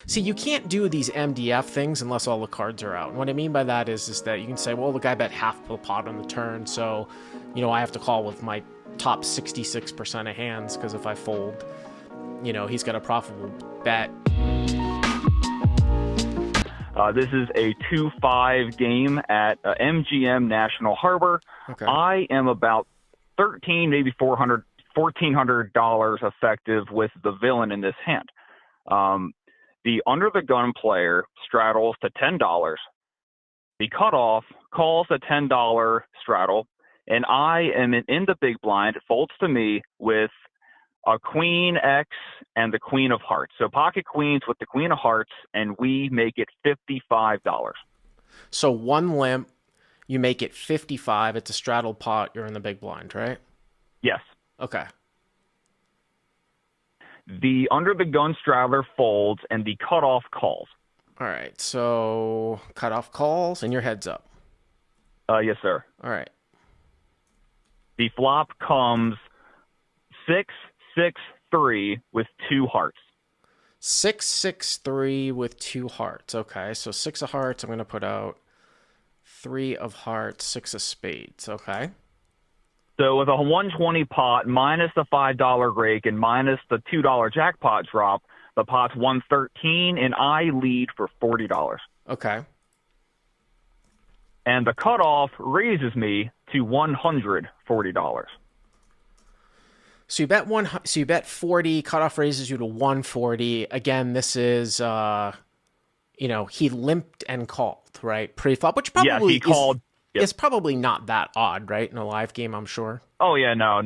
See, you can't do these MDF things unless all the cards are out. And what I mean by that is that you can say, well, the guy bet half the pot on the turn, so, I have to call with my top 66% of hands, because if I fold, he's got a profitable bet. This is a 2-5 game at MGM National Harbor. Okay. I am about maybe $1,400 effective with the villain in this hand. The under the gun player straddles to $10. The cutoff calls a $10 straddle, and I am in the big blind. It folds to me with a queen X and the queen of hearts. So pocket queens with the queen of hearts, and we make it $55. So one limp, you make it 55. It's a straddle pot. You're in the big blind, right? Yes. Okay. The under the gun straddler folds, and the cutoff calls. All right. So cutoff calls, and your head's up. Yes, sir. All right. The flop comes 6-6-3 with two hearts. 6-6-3 with two hearts. Okay. So 6 of hearts. I'm going to put out 3 of hearts, 6 of spades. Okay. So with a 120 pot minus the $5 rake and minus the $2 jackpot drop, the pot's 113, and I lead for $40. Okay. And the cutoff raises me to $140. So you bet 40. Cutoff raises you to 140. Again, this is he limped and called, right? Pre-flop, which probably he called. Yep. It's probably not that odd, right? In a live game, I'm sure. Oh yeah, no,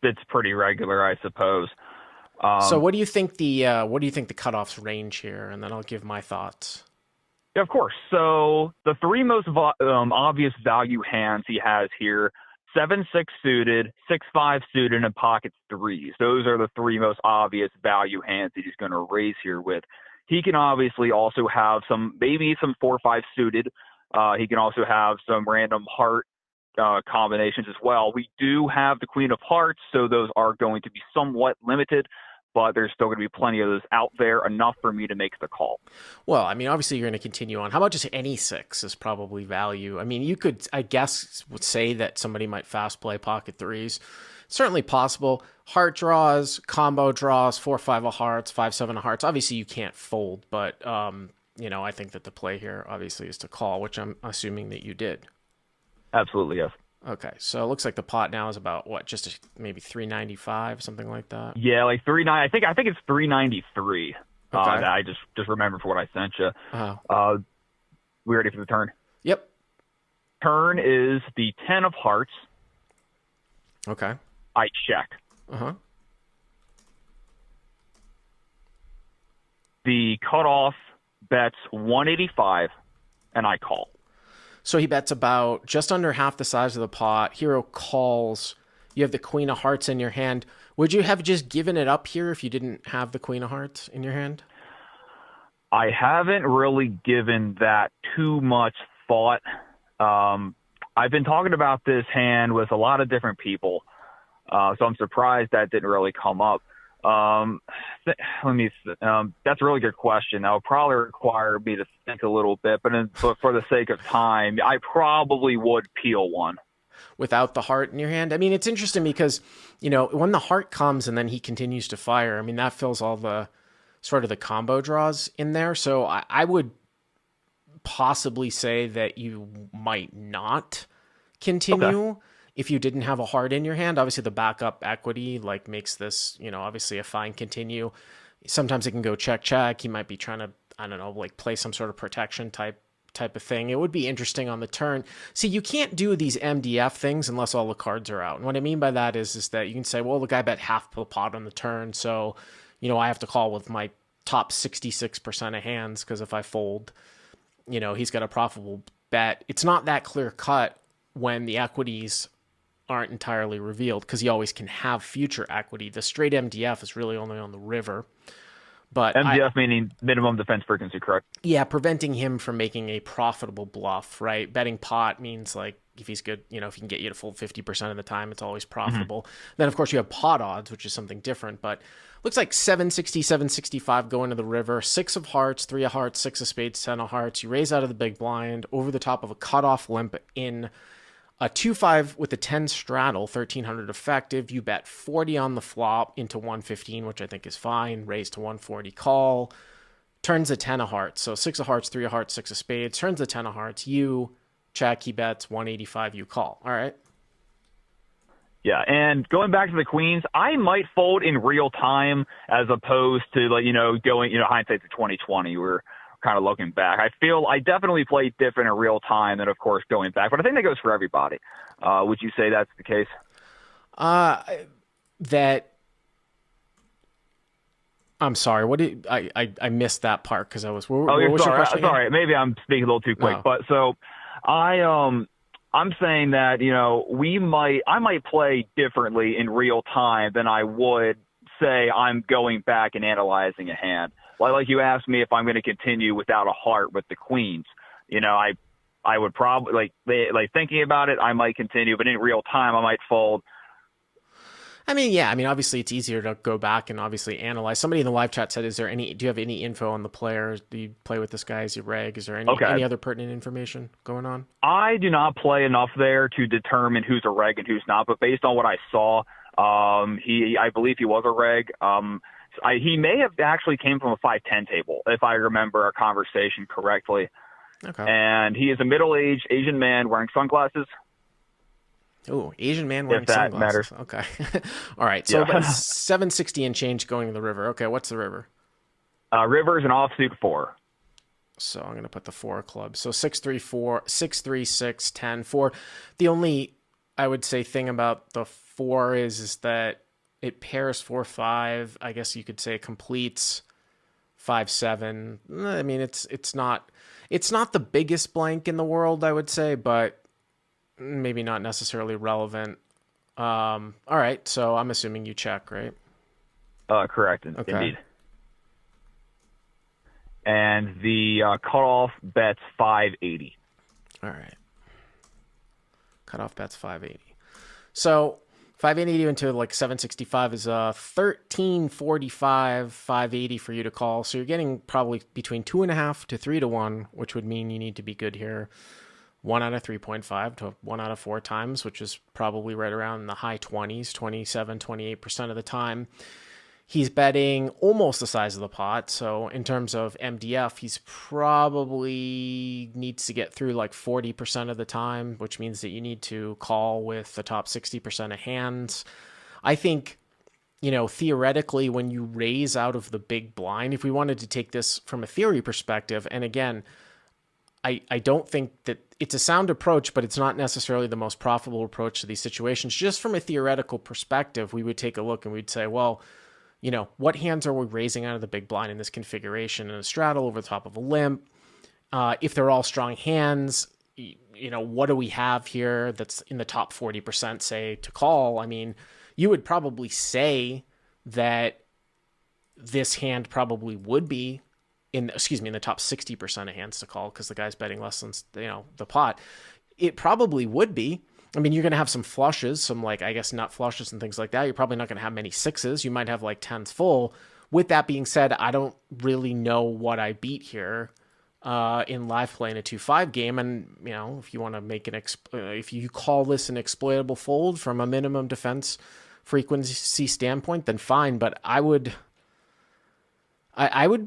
it's pretty regular, I suppose. So what do you think the cutoff's range here? And then I'll give my thoughts. Yeah, of course. So the three most obvious value hands he has here: 7-6 suited, 6-5 suited, and pocket threes. Those are the three most obvious value hands that he's going to raise here with. He can obviously also have maybe some 4-5 suited. He can also have some random heart combinations as well. We do have the queen of hearts, so those are going to be somewhat limited, but there's still going to be plenty of those out there, enough for me to make the call. Well, I mean, obviously you're going to continue on. How about just any 6 is probably value? I mean, you could, I guess, would say that somebody might fast play pocket threes. Certainly possible. Heart draws, combo draws, 4-5 of hearts, 5-7 of hearts. Obviously you can't fold, but I think that the play here obviously is to call, which I'm assuming that you did. Absolutely, yes. Okay, so it looks like the pot now is about what, just maybe 395, something like that. Yeah, like 39. I think it's 393. Okay. I just remembered for what I sent you. Uh-huh. We ready for the turn? Yep. Turn is the 10 of hearts. Okay. I check. Uh-huh. The cutoff bets 185, and I call. So he bets about just under half the size of the pot. Hero calls. You have the queen of hearts in your hand. Would you have just given it up here if you didn't have the queen of hearts in your hand? I haven't really given that too much thought. I've been talking about this hand with a lot of different people, so I'm surprised that didn't really come up. That's a really good question. That would probably require me to think a little bit, but for the sake of time, I probably would peel one. Without the heart in your hand? I mean, it's interesting because, when the heart comes and then he continues to fire, I mean, that fills all the sort of the combo draws in there. So I would possibly say that you might not continue. Okay. If you didn't have a heart in your hand. Obviously the backup equity makes this, obviously a fine continue. Sometimes it can go check. He might be trying to, I don't know, play some sort of protection type of thing. It would be interesting on the turn. See, you can't do these MDF things unless all the cards are out. And what I mean by that is that you can say, well, the guy bet half the pot on the turn, so, I have to call with my top 66% of hands, because if I fold, he's got a profitable bet. It's not that clear cut when the equities aren't entirely revealed, because he always can have future equity. The straight MDF is really only on the river. But MDF meaning minimum defense frequency, correct? yeah, preventing him from making a profitable bluff, right? Betting pot means like if he's good, if he can get you to fold 50% of the time, it's always profitable. Then, of course, you have pot odds, which is something different. But looks like 760, 765 going to the river. 6 of hearts, 3 of hearts, 6 of spades, 10 of hearts. You raise out of the big blind over the top of a cutoff limp in a 2-5 with a 10 straddle, 1300 effective. You bet 40 on the flop into 115, which I think is fine. Raise to 140 call. Turns a 10 of hearts. So 6 of hearts, 3 of hearts, 6 of spades. Turns a 10 of hearts. You check, he bets 185, you call. All right. Yeah, and going back to the queens, I might fold in real time as opposed to going hindsight to 2020. We're kind of looking back. I definitely play different in real time than of course going back, but I think that goes for everybody. Would you say that's the case? That I'm sorry. What did I missed that part because I was. You're sorry. Sorry, maybe I'm speaking a little too quick, but so I'm saying that I might play differently in real time than I would say I'm going back and analyzing a hand. Like you asked me if I'm going to continue without a heart with the queens. I would probably like thinking about it. I might continue, but in real time, I might fold. Obviously it's easier to go back and obviously analyze. Somebody in the live chat said, do you have any info on the player? Do you play with this guy as your reg? Is there any other pertinent information going on? I do not play enough there to determine who's a reg and who's not, but based on what I saw, I believe he was a reg. He may have actually came from a 5-10 table, if I remember our conversation correctly. Okay. And he is a middle-aged Asian man wearing sunglasses. Oh, Asian man wearing sunglasses. Matters. Okay. All right. So about 760 and change going to the river. Okay. What's the river? River is an offsuit 4. So I'm going to put the 4 of clubs. So 6-3-4, 6-3-6, 10-4. The only, I would say, thing about the 4 is that it pairs 4-5. I guess you could say it completes 5-7. I mean, it's not the biggest blank in the world, I would say, but maybe not necessarily relevant. All right, so I'm assuming you check, right? Correct, indeed. And the cutoff bets 580. All right. Cutoff bets 580. So 580 into like 765 is 1345, 580 for you to call. So you're getting probably between 2.5 to 3 to 1, which would mean you need to be good here 1 out of 3.5 to 1 out of 4 times, which is probably right around the high 20s, 27, 28% of the time. He's betting almost the size of the pot. So in terms of MDF, he's probably needs to get through like 40% of the time, which means that you need to call with the top 60% of hands. I think, theoretically, when you raise out of the big blind, if we wanted to take this from a theory perspective, and again, I don't think that it's a sound approach, but it's not necessarily the most profitable approach to these situations. Just from a theoretical perspective, we would take a look and we'd say, well, what hands are we raising out of the big blind in this configuration? And a straddle over the top of a limp. If they're all strong hands, what do we have here that's in the top 40%, say, to call? I mean, you would probably say that this hand probably would be in the top 60% of hands to call because the guy's betting less than, the pot. It probably would be. I mean, you're going to have some flushes, some nut flushes and things like that. You're probably not going to have many 6s. You might have like 10s full. With that being said, I don't really know what I beat here in live play in a 2-5 game. And, if you want to make if you call this an exploitable fold from a minimum defense frequency standpoint, then fine. But I would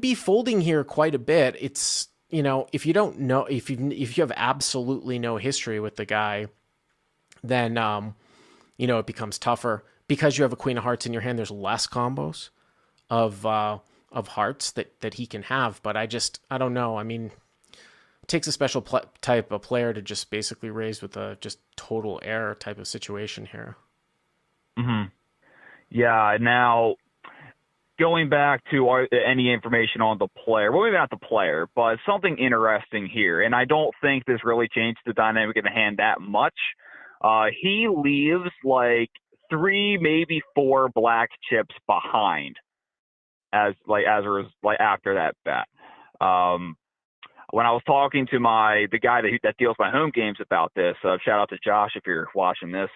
be folding here quite a bit. It's, if you don't know, if you have absolutely no history with the guy, then, it becomes tougher because you have a queen of hearts in your hand. There's less combos of hearts that he can have, but I don't know. I mean, it takes a special type of player to just basically raise with a just total error type of situation here. Mm-hmm. Yeah. Now, going back to any information on the player, well, maybe not the player, but something interesting here, and I don't think this really changed the dynamic of the hand that much. He leaves like 3, maybe 4 black chips behind. after that bet. When I was talking to the guy that deals my home games about this, shout out to Josh if you're watching this.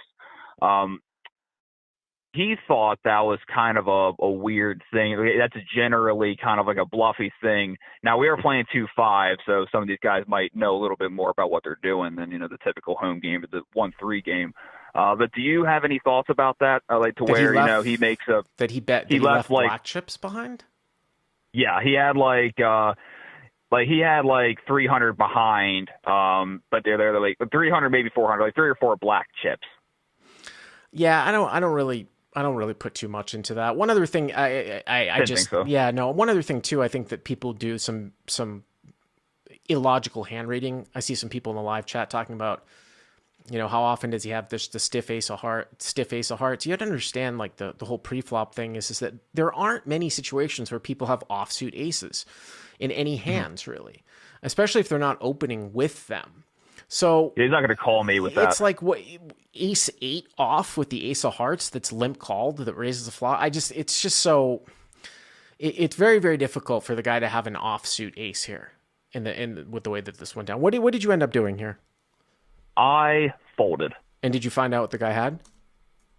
He thought that was kind of a weird thing. That's generally kind of like a bluffy thing. Now, we are playing 2-5, so some of these guys might know a little bit more about what they're doing than, the typical home game, the 1-3 game. But do you have any thoughts about that? He makes a... That he bet he left black chips behind? Yeah, he had he had 300 behind, but they're like 300, maybe 400, like 3 or 4 black chips. Yeah, I don't really put too much into that. One other thing, one other thing too, I think that people do some illogical hand reading. I see some people in the live chat talking about, how often does he have the stiff ace of hearts? You have to understand, the whole pre-flop thing is that there aren't many situations where people have offsuit aces in any hands, really, especially if they're not opening with them. So he's not going to call me with that. It's like what ace 8 off with the ace of hearts that's limp called that raises the flop. It's just so it's very, very difficult for the guy to have an offsuit ace here with the way that this went down. What did you end up doing here? I folded. And did you find out what the guy had?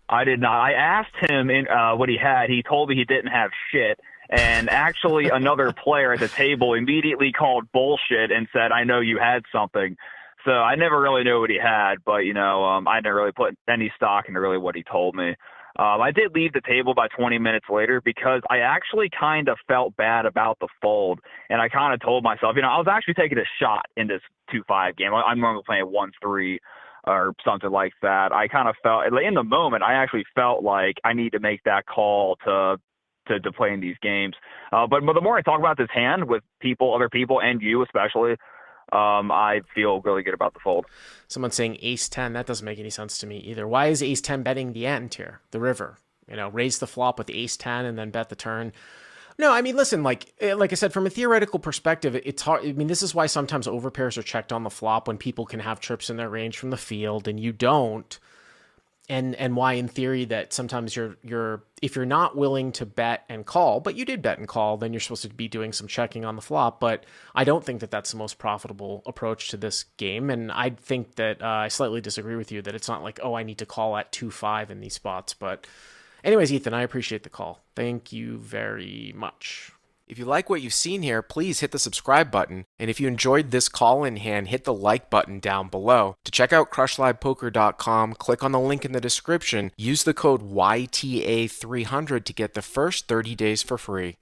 I did not. I asked him what he had. He told me he didn't have shit. And actually, another player at the table immediately called bullshit and said, "I know you had something." So I never really knew what he had, but, I never really put any stock into really what he told me. I did leave the table by 20 minutes later because I actually kind of felt bad about the fold. And I kind of told myself, I was actually taking a shot in this 2-5 game. I'm normally playing 1-3 or something like that. I kind of felt, in the moment, I actually felt like I need to make that call to play in these games. But the more I talk about this hand with other people, and you especially, I feel really good about the fold. Someone's saying ace 10. That doesn't make any sense to me either. Why is ace 10 betting the end here? The river, raise the flop with ace 10 and then bet the turn. No, I mean, listen, like I said, from a theoretical perspective, it's hard. I mean, this is why sometimes overpairs are checked on the flop when people can have trips in their range from the field and you don't. And why, in theory, that sometimes if you're not willing to bet and call, but you did bet and call, then you're supposed to be doing some checking on the flop. But I don't think that that's the most profitable approach to this game. And I think that I slightly disagree with you that it's not like, I need to call at 2-5 in these spots. But anyways, Ethan, I appreciate the call. Thank you very much. If you like what you've seen here, please hit the subscribe button. And if you enjoyed this call-in hand, hit the like button down below. To check out crushlivepoker.com, click on the link in the description. Use the code YTA300 to get the first 30 days for free.